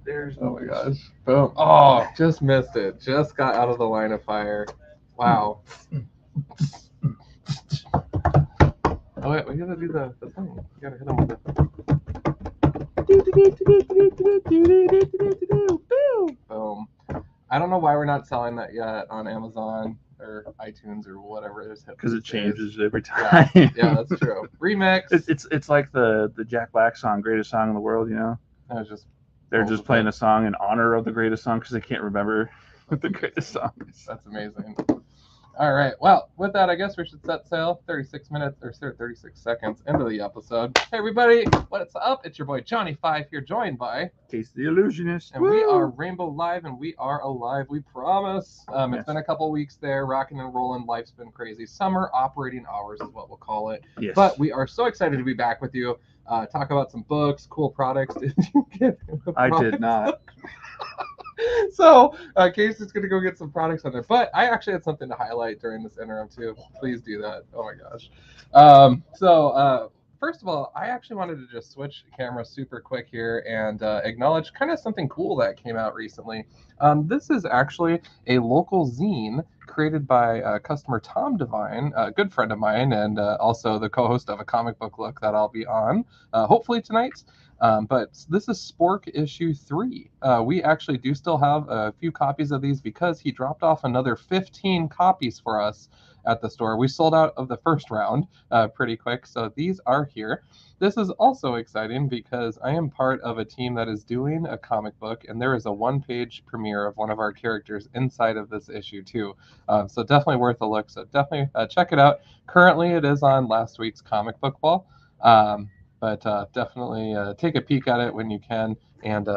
There's Oh my gosh. Boom. Oh, just missed it. Just got out of the line of fire. Wow. Oh wait, we gotta do the thing. We gotta hit him with the boom. I don't know why we're not selling that yet on Amazon or iTunes or whatever it is. Because it changes every time. Yeah, that's true. Remix. It's like the Jack Black song, "Greatest Song in the World." You know, they're just playing a song in honor of the greatest song because they can't remember what the greatest song is. That's amazing. All right. Well, with that, I guess we should set sail. 36 minutes or 36 seconds into the episode. Hey, everybody. What's up? It's your boy Johnny 5 here, joined by Casey the Illusionist. And we are Rainbow Live, and we are alive. We promise. It's been a couple weeks there, rocking and rolling. Life's been crazy. Summer operating hours is what we'll call it. Yes. But we are so excited to be back with you. Talk about some books, cool products. Did you get I did not. So, Casey's going to go get some products on there. But I actually had something to highlight during this interim, too. Please do that. Oh, my gosh. First of all, I actually wanted to just switch cameras super quick here and acknowledge kind of something cool that came out recently. This is actually a local zine created by customer Tom Devine, a good friend of mine, and also the co-host of a comic book look that I'll be on, hopefully tonight. But this is Spork issue 3. We actually do still have a few copies of these because he dropped off another 15 copies for us at the store. We sold out of the first round pretty quick, so these are here. This is also exciting because I am part of a team that is doing a comic book, and there is a one-page premiere of one of our characters inside of this issue too. So definitely worth a look. So definitely check it out. Currently, it is on last week's comic book wall. But definitely take a peek at it when you can. And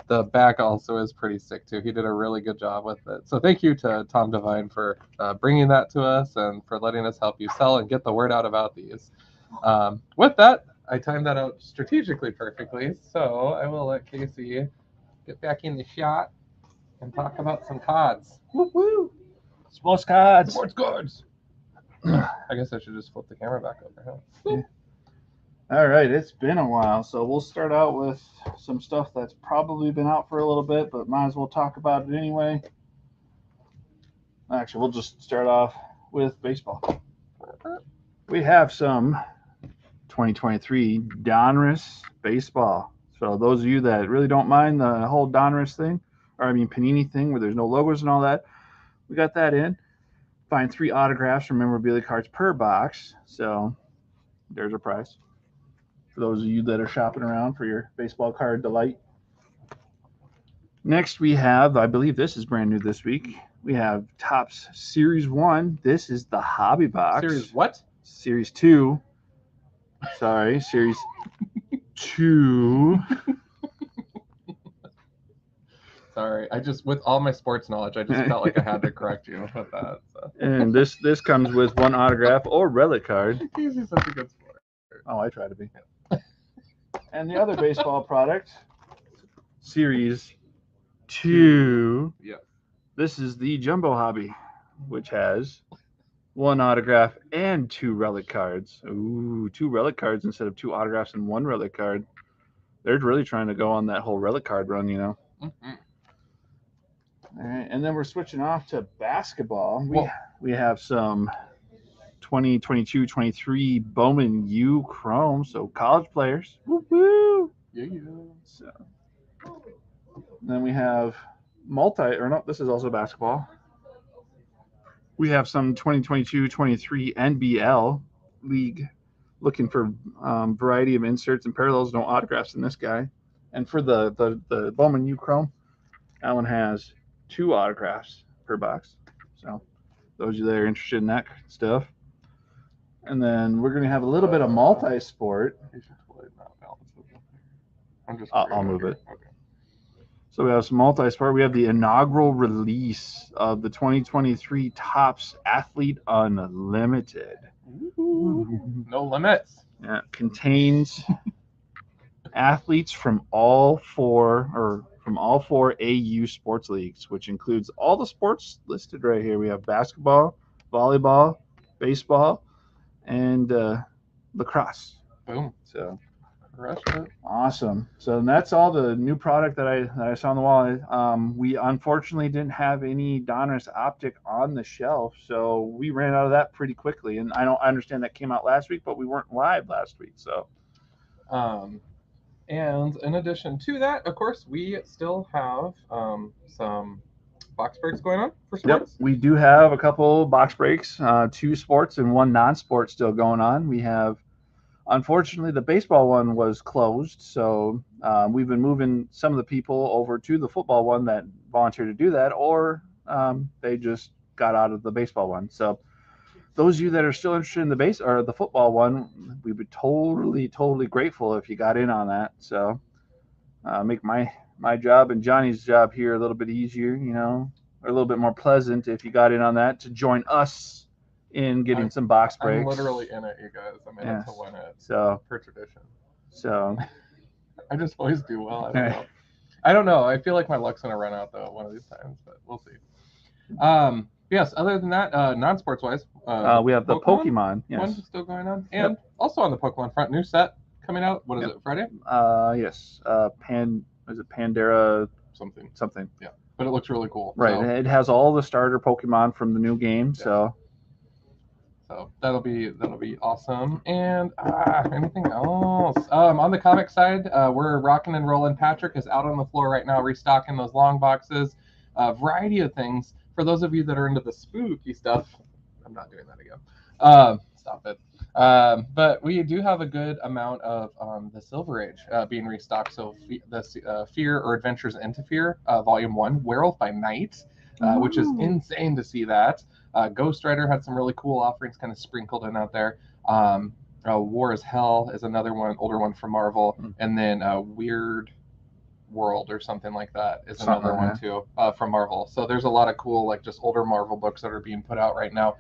the back also is pretty sick, too. He did a really good job with it. So thank you to Tom Devine for bringing that to us and for letting us help you sell and get the word out about these. With that, I timed that out strategically perfectly. So I will let Casey get back in the shot and talk about some cards. Woo-woo! Sports cards. Sports cards. I guess I should just flip the camera back over. Huh? Yeah. All right, it's been a while, so we'll start out with some stuff that's probably been out for a little bit, but might as well talk about it anyway. Actually, we'll just start off with baseball. We have some 2023 Donruss baseball. So those of you that really don't mind the whole Donruss thing, or I mean Panini thing where there's no logos and all that, we got that in. Find 3 autographs from memorabilia cards per box. So there's a price for those of you that are shopping around for your baseball card delight. Next, we have, I believe this is brand new this week, we have Topps Series 1. This is the hobby box. Series what? Series 2. Sorry, Series 2. Sorry, I just, with all my sports knowledge, I just felt like I had to correct you with that. So. And this comes with 1 autograph or relic card. He's such a good sport. Oh, I try to be. And the other baseball product, Series 2. Yeah. This is the Jumbo Hobby, which has 1 autograph and 2 relic cards. Ooh, 2 relic cards instead of 2 autographs and 1 relic card. They're really trying to go on that whole relic card run, you know. Mm-hmm. All right, and then we're switching off to basketball. We have some 2022-23 Bowman U Chrome, so college players. Woo-woo! Yeah. So then we have this is also basketball. We have some 2022-23 NBL League, looking for variety of inserts and parallels. No autographs in this guy. And for the Bowman U Chrome, that one has 2 autographs per box. So those of you that are interested in that stuff. And then we're going to have a little bit of multi-sport. I'll move it. Okay. So we have some multi-sport. We have the inaugural release of the 2023 Topps Athlete Unlimited. Ooh, no limits. Yeah, contains athletes from all four AU sports leagues, which includes all the sports listed right here. We have basketball, volleyball, baseball, and lacrosse. Boom. So Crushed it. Awesome. So that's all the new product that I saw on the wall. We unfortunately didn't have any Donruss Optic on the shelf, so we ran out of that pretty quickly. And I understand that came out last week, but we weren't live last week. So, and in addition to that, of course, we still have some box breaks going on for sports. Yep, we do have a couple box breaks, 2 sports and 1 non-sport still going on. We have. Unfortunately, the baseball one was closed, so we've been moving some of the people over to the football one that volunteered to do that, or they just got out of the baseball one. So those of you that are still interested in the football one, we'd be totally grateful if you got in on that. So make my job and Johnny's job here a little bit easier, or a little bit more pleasant if you got in on that to join us in getting some box breaks. I'm literally in it, you guys. I'm in it to win it. So per tradition. So I just always do well. I don't know. I feel like my luck's gonna run out though one of these times, but we'll see. Yes. Other than that, non-sports wise, we have the Pokemon. Yes. One still going on, and also on the Pokemon front, new set coming out. What is it? Friday? Yes. Is it Pandera? Something. Yeah. But it looks really cool. Right. So. It has all the starter Pokemon from the new game. Yeah. So that'll be awesome. And anything else? On the comic side, we're rocking and rolling. Patrick is out on the floor right now, restocking those long boxes. A variety of things. For those of you that are into the spooky stuff, I'm not doing that again. Stop it. But we do have a good amount of the Silver Age being restocked. So the Fear or Adventures into Fear, Volume 1, Werewolf by Night, which is insane to see that. Ghost Rider had some really cool offerings kind of sprinkled in out there. War is Hell is another one, older one from Marvel. And then Weird World or something like that is another one too from Marvel. So there's a lot of cool, like just older Marvel books that are being put out right now.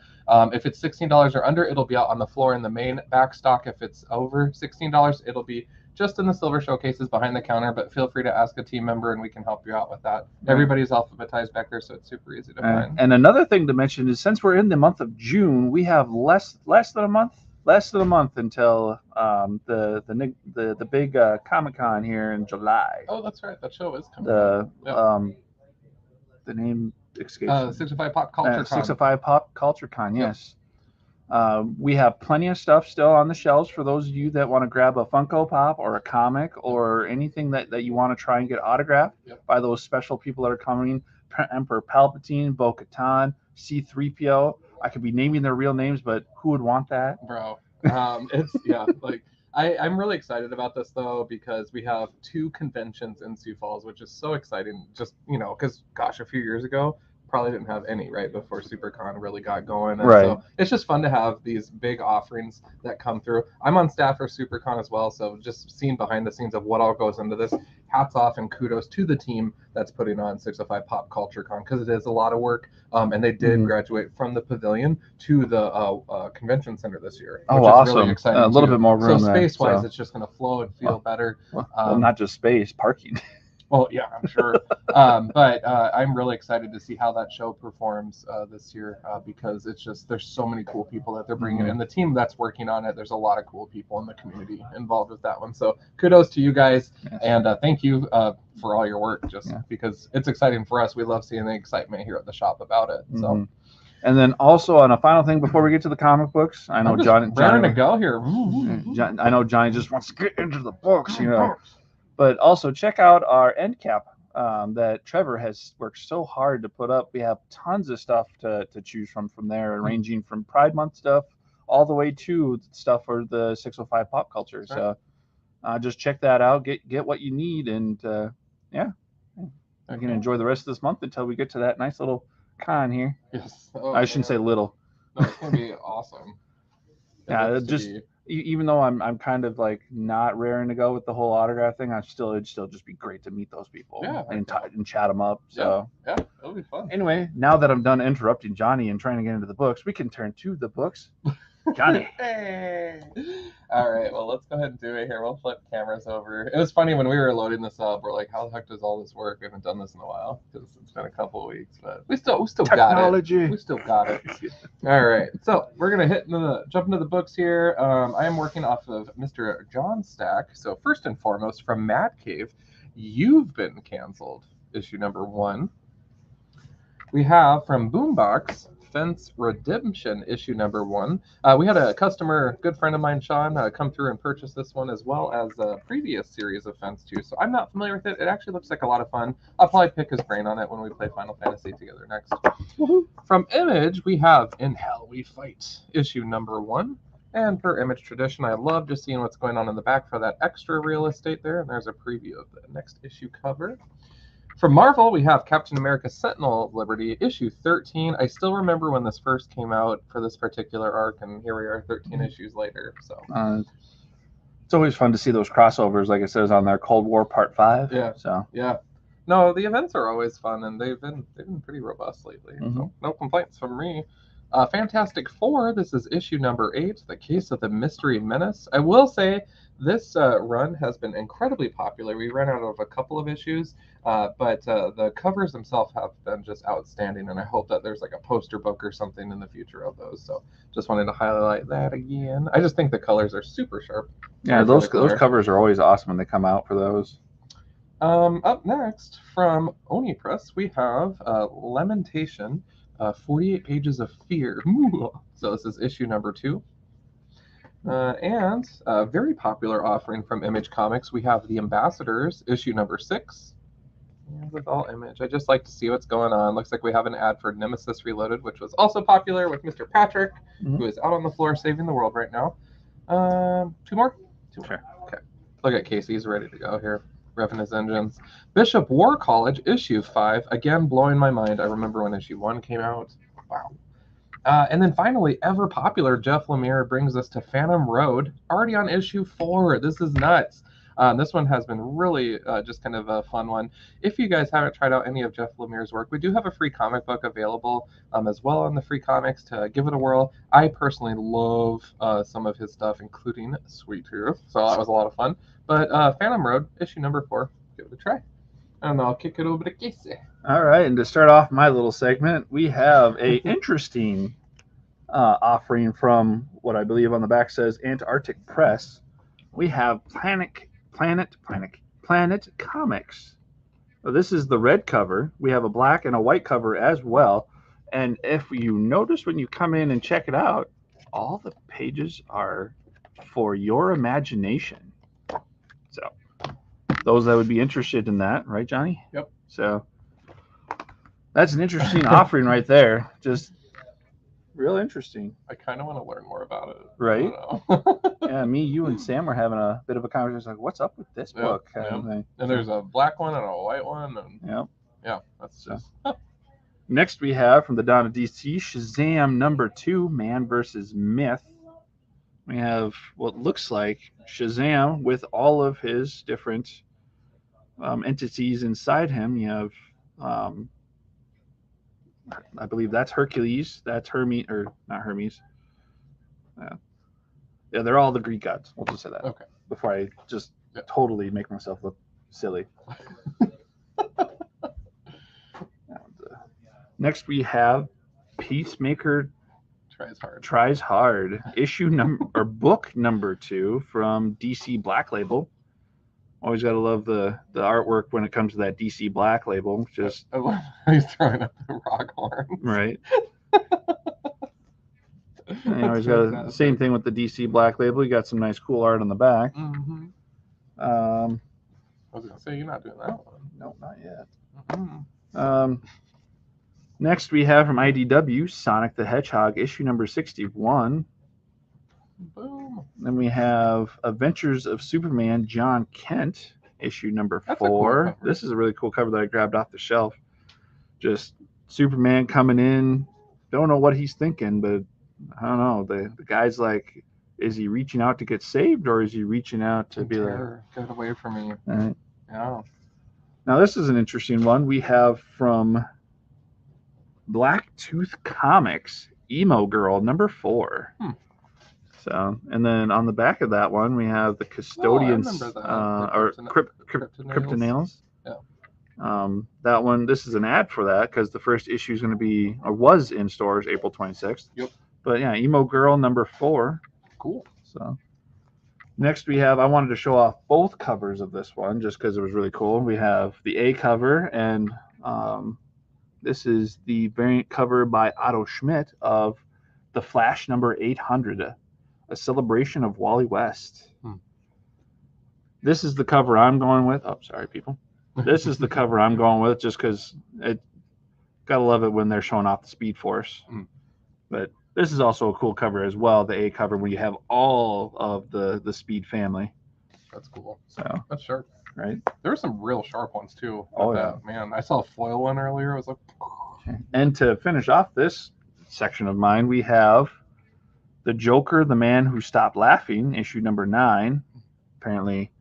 If it's $16 or under, it'll be out on the floor in the main back stock. If it's over $16, it'll be just in the silver showcases behind the counter, but feel free to ask a team member and we can help you out with that. Everybody's alphabetized back there, so it's super easy to find. And another thing to mention is since we're in the month of June, we have less than a month until the big Comic-Con here in July. Oh, that's right. That show is coming. The name escapes me. 605 Pop Culture Con. 605 Pop Culture Con, yes. We have plenty of stuff still on the shelves for those of you that want to grab a Funko Pop or a comic or anything that you want to try and get autographed by those special people that are coming. Emperor Palpatine, Bo-Katan, C-3PO. I could be naming their real names, but who would want that? Bro, it's, like, I'm really excited about this, though, because we have 2 conventions in Sioux Falls, which is so exciting. Just, because, gosh, a few years ago, probably didn't have any right before SuperCon really got going. And so it's just fun to have these big offerings that come through. I'm on staff for SuperCon as well, so just seeing behind the scenes of what all goes into this, hats off and kudos to the team that's putting on 605 Pop Culture Con, because it is a lot of work. And they did graduate from the pavilion to the convention center this year, which is awesome. Really exciting. A little bit more room. So space-wise, it's just going to flow and feel better. Well, not just space, parking. Well, yeah, I'm sure. But I'm really excited to see how that show performs this year because it's just there's so many cool people that they're bringing in. The team that's working on it, there's a lot of cool people in the community involved with that one. So kudos to you guys, and thank you for all your work, because it's exciting for us. We love seeing the excitement here at the shop about it. So. And then also on a final thing before we get to the comic books, I know Johnny to go here. I know Johnny just wants to get into the books, But also check out our end cap that Trevor has worked so hard to put up. We have tons of stuff to choose from there, ranging from Pride Month stuff all the way to stuff for the 605 pop culture. So just check that out. Get what you need, and you can enjoy the rest of this month until we get to that nice little con here. Yes. I shouldn't say little. No, it's gonna be awesome. Even though I'm kind of like not raring to go with the whole autograph thing, it'd still just be great to meet those people and chat them up. So it'll be fun. Anyway, now that I'm done interrupting Johnny and trying to get into the books, we can turn to the books. Johnny. Hey. All right, well, let's go ahead and do it here. We'll flip cameras over. It was funny when we were loading this up. We're like, how the heck does all this work? We haven't done this in a while because it's been a couple of weeks, but we still Technology. got it. We still got it. All right, so we're gonna jump into the books here. I am working off of Mr. John Stack. So first and foremost, from Mad Cave, You've Been Canceled, issue number 1. We have from Boombox, Fence Redemption, issue number 1. We had a customer, good friend of mine, Sean, come through and purchase this one, as well as a previous series of Fence 2. So I'm not familiar with it. It actually looks like a lot of fun. I'll probably pick his brain on it when we play Final Fantasy together next. From Image, we have In Hell We Fight, issue number 1. And per Image tradition, I love just seeing what's going on in the back for that extra real estate there. And there's a preview of the next issue cover. From Marvel, we have Captain America Sentinel of Liberty, issue 13. I still remember when this first came out for this particular arc, and here we are 13 issues later. So it's always fun to see those crossovers, like it says on there, Cold War Part 5. Yeah. So yeah. No, the events are always fun, and they've been pretty robust lately. So no complaints from me. Fantastic Four, this is issue number 8, The Case of the Mystery Menace. I will say this run has been incredibly popular. We ran out of a couple of issues, but the covers themselves have been just outstanding, and I hope that there's like a poster book or something in the future of those. So just wanted to highlight that again. I just think the colors are super sharp. yeah, those covers are always awesome when they come out for those. Up next, from Oni Press, we have Lamentation, 48 Pages of Fear. So this is issue number 2. And a very popular offering from Image Comics, we have The Ambassadors, issue number 6. And with all Image, I just like to see what's going on. Looks like we have an ad for Nemesis Reloaded, which was also popular with Mr. Patrick, who is out on the floor saving the world right now. 2 more? 2 more. Sure. Okay. Look at Casey, he's ready to go here, revving his engines. Bishop War College, issue 5. Again, blowing my mind. I remember when issue 1 came out. Wow. And then finally, ever popular Jeff Lemire brings us to Phantom Road, already on issue 4. This is nuts. This one has been really just kind of a fun one. If you guys haven't tried out any of Jeff Lemire's work, we do have a free comic book available as well on the free comics to give it a whirl. I personally love some of his stuff, including Sweet Tooth, so that was a lot of fun. But Phantom Road, issue number 4, give it a try. And I'll kick it over to Casey. All right, and to start off my little segment, we have a interesting offering from what I believe on the back says Antarctic Press. We have Planet Comics. So this is the red cover. We have a black and a white cover as well. And if you notice when you come in and check it out, all the pages are for your imagination. So those that would be interested in that, right, Johnny? Yep. So that's an interesting offering right there. Just real interesting. I kind of want to learn more about it. Right? Yeah, me, you, and Sam were having a bit of a conversation like, what's up with this book? And there's a black one and a white one. And yeah, that's just... Next we have from the Dawn of DC, Shazam number 2, Man vs. Myth. We have what looks like Shazam with all of his different entities inside him. You have, I believe that's Hercules, that's Hermes, or not Hermes. Yeah, they're all the Greek gods. We'll just say that. Okay. Before I just totally make myself look silly. Next we have Peacemaker Tries Hard, book number 2 from DC Black Label. Always gotta love the artwork when it comes to that DC Black Label. Just I love how he's throwing up the rock horns. Right. And you always got the same thing with the DC Black Label. You got some nice cool art on the back. I was gonna say you're not doing that one. No, not yet. Next we have from IDW, Sonic the Hedgehog, issue number 61. Boom. Then we have Adventures of Superman, John Kent, issue number 4. Cool, this is a really cool cover that I grabbed off the shelf. Just Superman coming in. Don't know what he's thinking, but I don't know. The guy's like, is he reaching out to get saved, or is he reaching out to be like, get away from me? Right. Yeah. Now this is an interesting one. We have from Blacktooth Comics, Emo Girl number 4. So, and then on the back of that one, we have the Custodians, remember that. or Kryptonails. Kryptonails. Yeah. That one, this is an ad for that because the first issue is going to be, or was in stores April 26th. Yep. But yeah, Emo Girl number 4. Cool. So next we have, I wanted to show off both covers of this one just because it was really cool. We have the A cover, and this is the variant cover by Otto Schmidt of The Flash number 800, a celebration of Wally West. This is the cover I'm going with. Oh, sorry, people. This is the cover I'm going with just because it gotta love it when they're showing off the Speed Force. But this is also a cool cover as well, the A cover, where you have all of the Speed family. That's cool. So that's sharp, right? There were some real sharp ones too. Oh yeah, man! I saw a foil one earlier. I was like, and to finish off this section of mine, we have the Joker, the Man Who Stopped Laughing, issue number 9. Apparently,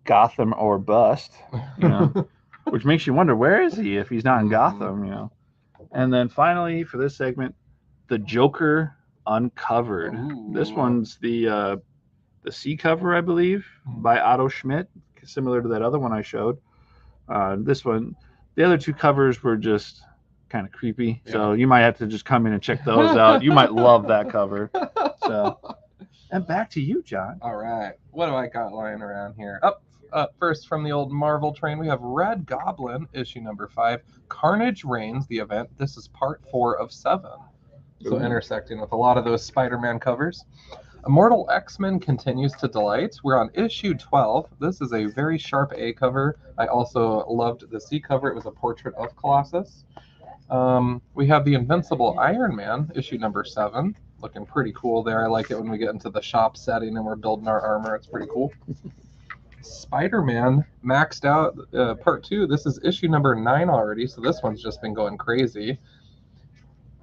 Gotham or bust, you know, which makes you wonder, where is he if he's not in Gotham, you know. And then finally for this segment, the Joker Uncovered. This one's the C cover, I believe, by Otto Schmidt, similar to that other one I showed. This one, the other 2 covers were just kind of creepy, so you might have to just come in and check those out. You might love that cover. So, and back to you, John. All right, what do I got lying around here? Up first from the old Marvel train, we have Red Goblin, issue number 5. Carnage Reigns, the event. This is part 4 of 7. So intersecting with a lot of those Spider-Man covers. Immortal X-Men continues to delight. We're on issue 12. This is a very sharp A cover. I also loved the C cover. It was a portrait of Colossus. We have the Invincible Iron Man, issue number 7. Looking pretty cool there. I like it when we get into the shop setting and we're building our armor. It's pretty cool. Spider-Man Maxed Out, part 2. This is issue number 9 already, so this one's just been going crazy.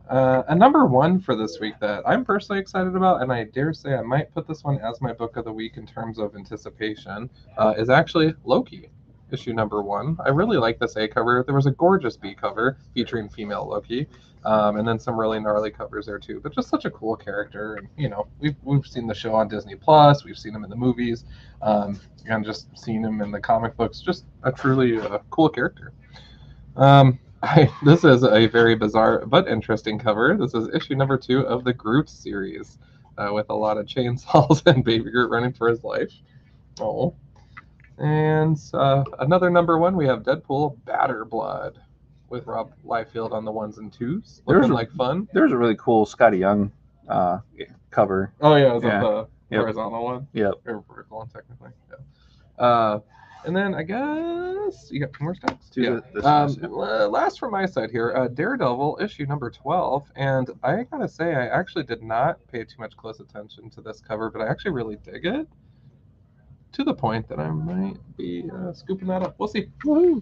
A number 1 for this week that I'm personally excited about, and I dare say I might put this one as my book of the week in terms of anticipation, is actually Loki, issue number 1. I really like this A cover. There was a gorgeous B cover featuring female Loki, and then some really gnarly covers there too. But just such a cool character, and you know, we've seen the show on Disney Plus, we've seen him in the movies, and just seen him in the comic books. Just a truly cool character. This is a very bizarre but interesting cover. This is issue number 2 of the Groot series, with a lot of chainsaws and Baby Groot running for his life. Oh. And another number 1, we have Deadpool Batter Blood with Rob Liefeld on the 1s and 2s. Looking like fun. There's a really cool Scotty Young cover. Oh, yeah, is that the horizontal one? Yep. Or vertical one, technically. Yeah. And then I guess you got 2 more stacks? Last from my side here, Daredevil, issue number 12. And I gotta say, I actually did not pay too much close attention to this cover, but I actually really dig it. To the point that I might be scooping that up. We'll see. Woohoo!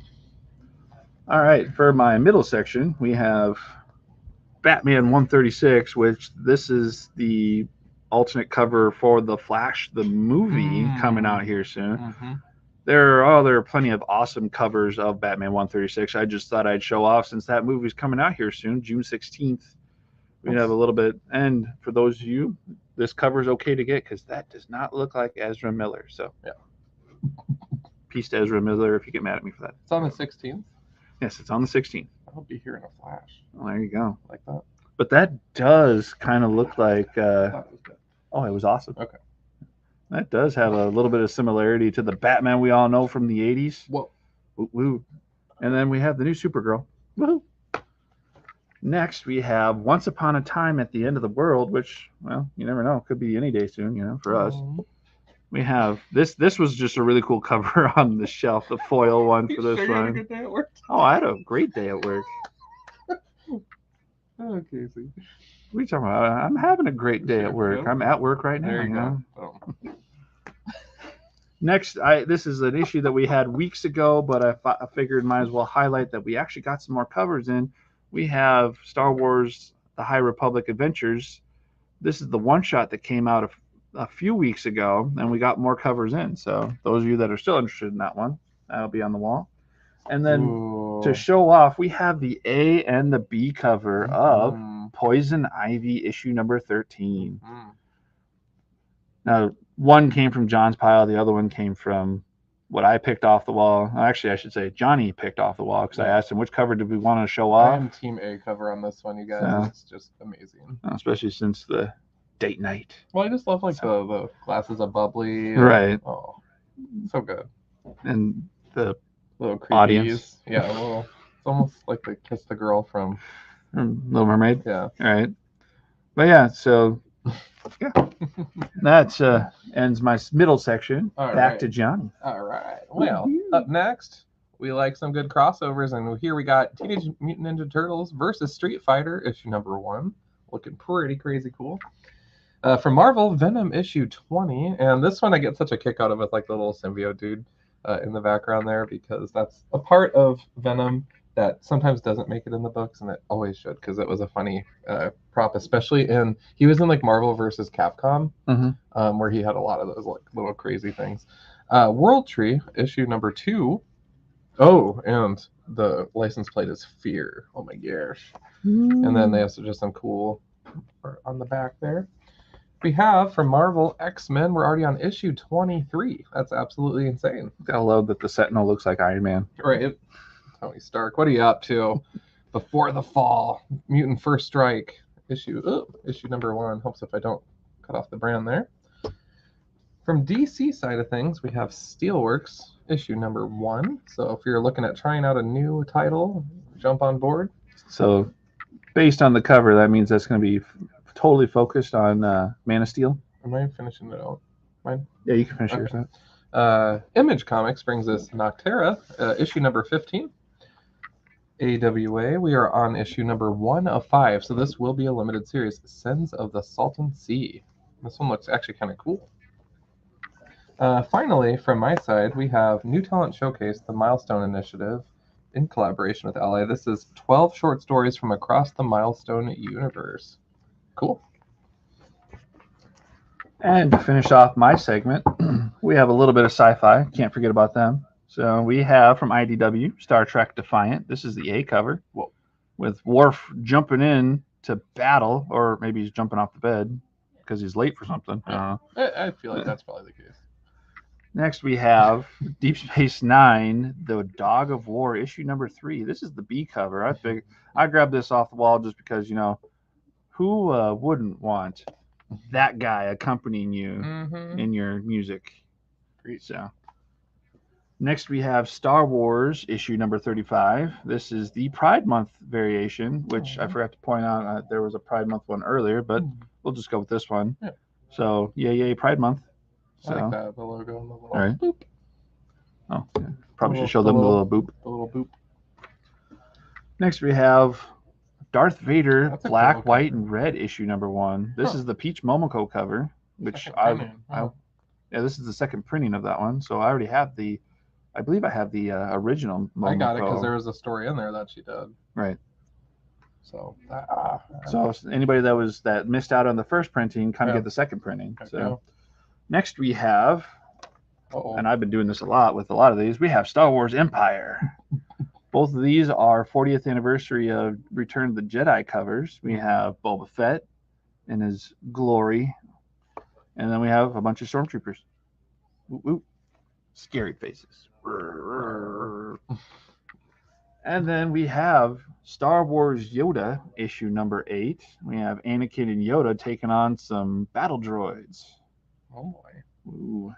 All right, for my middle section, we have Batman 136, which this is the alternate cover for The Flash, the movie, coming out here soon. There are plenty of awesome covers of Batman 136. I just thought I'd show off since that movie's coming out here soon, June 16th. We have a little bit, and for those of you, this cover is okay to get because that does not look like Ezra Miller. So, yeah. Peace to Ezra Miller if you get mad at me for that. It's on the 16th? Yes, it's on the 16th. I'll be here in a flash. Well, there you go. Like that. But that does kind of look like. Oh, it was awesome. Okay. That does have a little bit of similarity to the Batman we all know from the 80s. Whoa. Woo. And then we have the new Supergirl. Woohoo. Next, we have Once Upon a Time at the End of the World, which, well, you never know. Could be any day soon, you know, for us. We have this. This was just a really cool cover on the shelf, the foil one for this one. You had a good day at work? Oh, I had a great day at work. Oh, Casey. What are you talking about? I'm having a great day at work. I'm at work right now. There you go. Oh. Next, this is an issue that we had weeks ago, but I figured might as well highlight that we actually got some more covers in. We have Star Wars The High Republic Adventures. This is the one-shot that came out a few weeks ago, and we got more covers in. So those of you that are still interested in that one, that'll be on the wall. And then to show off, we have the A and the B cover of Poison Ivy issue number 13. Now, one came from John's pile. The other one came from what I picked off the wall. Actually, I should say Johnny picked off the wall because I asked him which cover did we want to show off. I am Team A cover on this one, you guys. So, it's just amazing. Especially since the date night. Well, I just love like the glasses of bubbly. And, right. Oh, so good. And the little audience. Yeah, a little. It's almost like they Kiss the Girl from Little Mermaid. Yeah. Right. But yeah, so yeah, that ends my middle section. Back to Johnny. All right. Well, up next, we like some good crossovers, and here we got Teenage Mutant Ninja Turtles versus Street Fighter, issue number 1. Looking pretty crazy cool. From Marvel, Venom issue 20, and this one I get such a kick out of with like the little symbiote dude in the background there, because that's a part of Venom that sometimes doesn't make it in the books, and it always should, because it was a funny prop, especially he was in like Marvel versus Capcom, where he had a lot of those like little crazy things. World Tree issue number 2. Oh, and the license plate is Fear. Oh my gosh. And then they have just some cool art on the back there. We have from Marvel X-Men, we're already on issue 23. That's absolutely insane. I love that the Sentinel looks like Iron Man. Right. Tony Stark, what are you up to? Before the Fall, Mutant First Strike, issue number 1. Hopes if I don't cut off the brand there. From DC side of things, we have Steelworks, issue number 1. So if you're looking at trying out a new title, jump on board. So based on the cover, that means that's going to be totally focused on Man of Steel. Am I finishing it out? Mine? Yeah, you can finish yours out. Image Comics brings us Noctera, issue number 15. AWA, we are on issue number 1 of 5, so this will be a limited series. Sins of the Salton Sea. This one looks actually kind of cool. Finally, from my side, we have New Talent Showcase, the Milestone Initiative, in collaboration with LA. This is 12 short stories from across the Milestone universe. Cool. And to finish off my segment, we have a little bit of sci-fi. Can't forget about them. So we have from IDW, Star Trek Defiant. This is the A cover. Whoa. With Worf jumping in to battle, or maybe he's jumping off the bed because he's late for something. I feel like that's probably the case. Next we have Deep Space Nine, the Dog of War, issue number 3. This is the B cover. I grabbed this off the wall just because, who wouldn't want that guy accompanying you in your music? So next we have Star Wars issue number 35. This is the Pride Month variation, which I forgot to point out. There was a Pride Month one earlier, but we'll just go with this one. Yeah. So yay Pride Month. So, I like that, the logo and the little boop. Oh, yeah. Probably should show them the little boop. The little boop. Next we have Darth Vader, Black, White, and Red issue number 1. This is the Peach Momoko cover, which this is the second printing of that one. So I already have I believe I have the original Momoko. I got it because there was a story in there that she did. Right. So anybody that missed out on the first printing, come get the second printing. So next we have, and I've been doing this a lot with a lot of these, we have Star Wars Empire. Both of these are 40th anniversary of Return of the Jedi covers. We have Boba Fett in his glory, and then we have a bunch of stormtroopers. Ooh, ooh. Scary faces. And then we have Star Wars Yoda issue number 8. We have Anakin and Yoda taking on some battle droids. Oh boy. Ooh.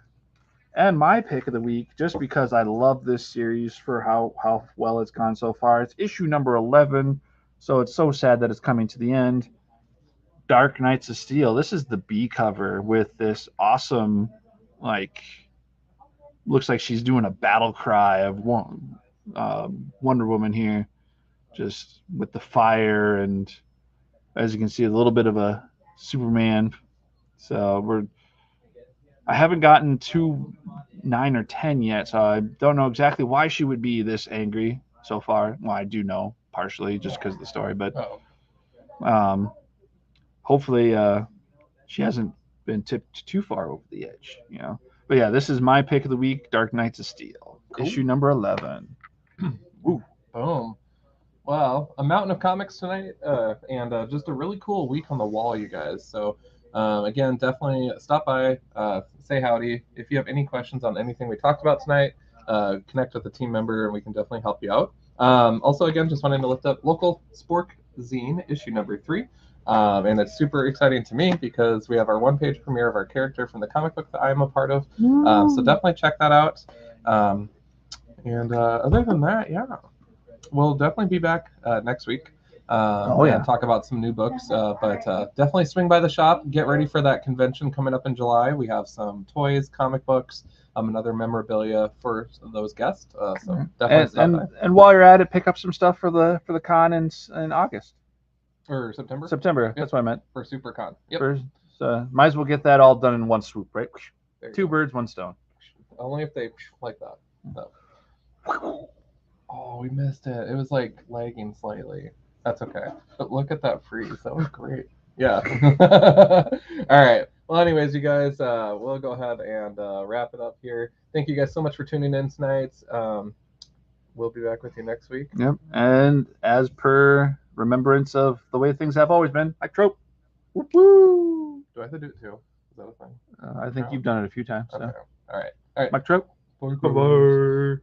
And my pick of the week, just because I love this series for how well it's gone so far, it's issue number 11. So it's so sad that it's coming to the end. Dark Knights of Steel. This is the B cover with this awesome, looks like she's doing a battle cry of Wonder Woman here, just with the fire, and as you can see, a little bit of a Superman. So I haven't gotten to 9 or 10 yet, so I don't know exactly why she would be this angry so far. Well, I do know partially just because of the story, but hopefully she hasn't been tipped too far over the edge, But yeah, this is my pick of the week, Dark Knights of Steel, issue number 11. Ooh. Boom. Well, a mountain of comics tonight, and just a really cool week on the wall, you guys. So Again, definitely stop by, say howdy. If you have any questions on anything we talked about tonight, connect with a team member and we can definitely help you out. Also, again, just wanting to lift up local Spork Zine issue number 3. And it's super exciting to me because we have our one-page premiere of our character from the comic book that I am a part of. So definitely check that out. And other than that, yeah, we'll definitely be back next week. And talk about some new books. But definitely swing by the shop. Get ready for that convention coming up in July. We have some toys, comic books, and other memorabilia for those guests. So definitely stop by. And while you're at it, pick up some stuff for the con in August or September. September. Yep. That's what I meant. For SuperCon. Yep. So might as well get that all done in one swoop, right? Two birds, one stone. Only if they like that. No. Oh, we missed it. It was like lagging slightly. That's okay. But look at that freeze. That was great. Yeah. All right. Well, anyways, you guys, we'll go ahead and wrap it up here. Thank you guys so much for tuning in tonight. We'll be back with you next week. Yep. And as per remembrance of the way things have always been, like trope. Woo-woo. Do I have to do it too? Is that a thing? I think you've done it a few times. So. Okay. All right. Mike Trope. Bye-bye.